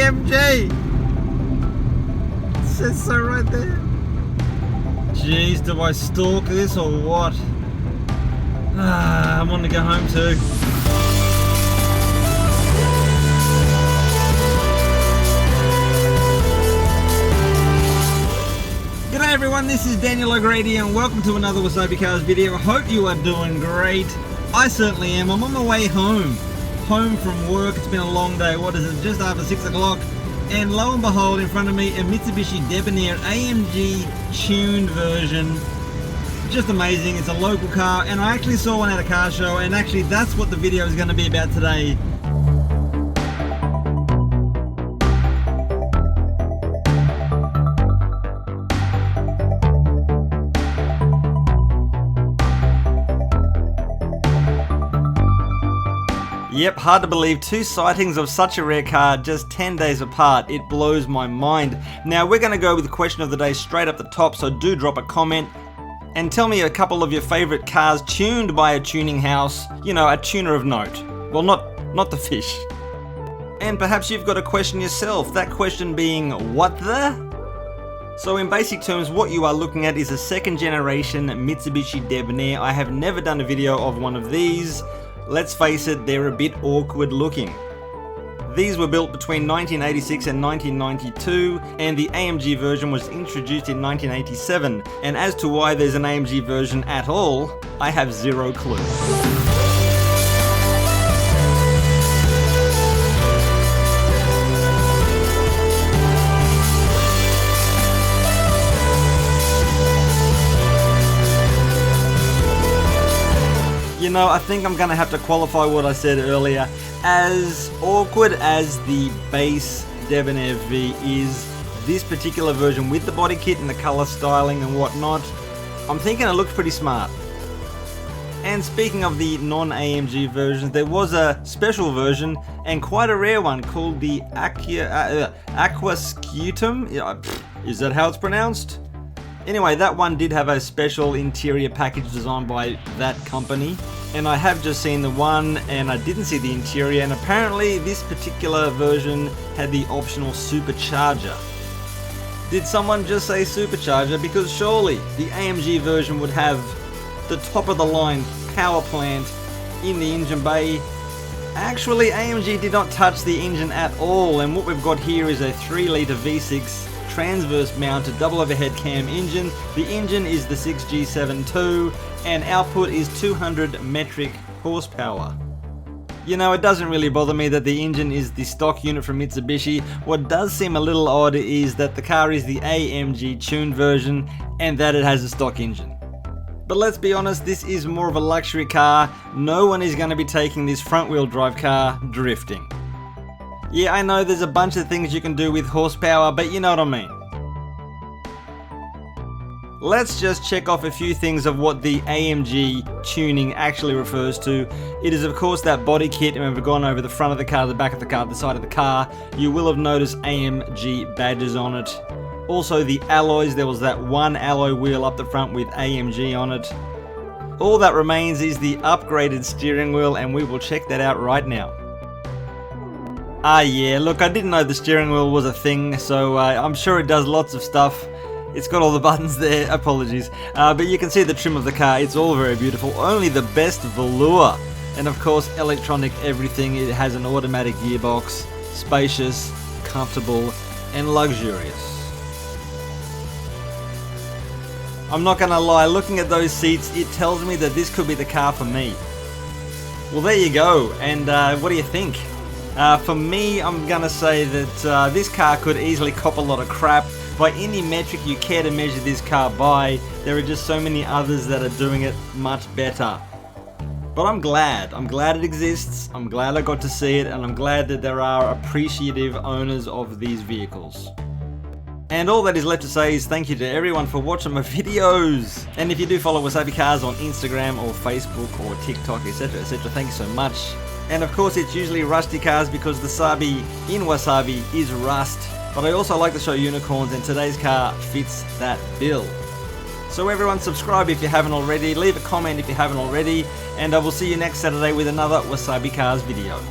AMG. It says so right there. Jeez, do I stalk this or what? I want to go home too. G'day everyone, this is Daniel O'Grady and welcome to another WasabiCars video. I hope you are doing great. I certainly am. I'm on my way home from work. It's been a long day. What is it? Just after 6 o'clock. And lo and behold, in front of me, a Mitsubishi Debonair AMG-tuned version. Just amazing. It's a local car, and I actually saw one at a car show, and actually that's what the video is going to be about today. Yep, hard to believe, two sightings of such a rare car just 10 days apart. It blows my mind. Now we're going to go with the question of the day straight up the top, so do drop a comment and tell me a couple of your favorite cars tuned by a tuning house, you know, a tuner of note. Well, not the fish. And perhaps you've got a question yourself, that question being, what the? So in basic terms, what you are looking at is a second generation Mitsubishi Debonair. I have never done a video of one of these. Let's face it, they're a bit awkward looking. These were built between 1986 and 1992, and the AMG version was introduced in 1987. And as to why there's an AMG version at all, I have zero clue. You know, I think I'm going to have to qualify what I said earlier. As awkward as the base Debonair V is, this particular version with the body kit and the color styling and whatnot, I'm thinking it looks pretty smart. And speaking of the non-AMG versions, there was a special version and quite a rare one called the Aquascutum. Is that how it's pronounced? Anyway, that one did have a special interior package designed by that company. And I have just seen the one and I didn't see the interior, and apparently this particular version had the optional supercharger. Did someone just say supercharger? Because surely the AMG version would have the top of the line power plant in the engine bay. Actually, AMG did not touch the engine at all, and what we've got here is a 3-litre V6 transverse-mounted double overhead cam engine. The engine is the 6G72 and output is 200 metric horsepower. You know, it doesn't really bother me that the engine is the stock unit from Mitsubishi. What does seem a little odd is that the car is the AMG-tuned version and that it has a stock engine. But let's be honest, this is more of a luxury car. No one is going to be taking this front-wheel drive car drifting. Yeah, I know there's a bunch of things you can do with horsepower, but you know what I mean. Let's just check off a few things of what the AMG tuning actually refers to. It is of course that body kit, and when we've gone over the front of the car, the back of the car, the side of the car, you will have noticed AMG badges on it. Also the alloys, there was that one alloy wheel up the front with AMG on it. All that remains is the upgraded steering wheel, and we will check that out right now. Ah yeah, look, I didn't know the steering wheel was a thing, so I'm sure it does lots of stuff. It's got all the buttons there, apologies. But you can see the trim of the car, it's all very beautiful. Only the best velour. And of course, electronic everything. It has an automatic gearbox, spacious, comfortable, and luxurious. I'm not gonna lie, looking at those seats, it tells me that this could be the car for me. Well, there you go, and what do you think? For me, I'm gonna say that this car could easily cop a lot of crap. By any metric you care to measure this car by, there are just so many others that are doing it much better. But I'm glad it exists, I'm glad I got to see it, and I'm glad that there are appreciative owners of these vehicles. And all that is left to say is thank you to everyone for watching my videos. And if you do follow WasabiCars on Instagram or Facebook or TikTok, etc, thank you so much. And of course it's usually rusty cars because the Sabi in Wasabi is rust. But I also like to show unicorns, and today's car fits that bill. So everyone, subscribe if you haven't already, leave a comment if you haven't already, and I will see you next Saturday with another WasabiCars video.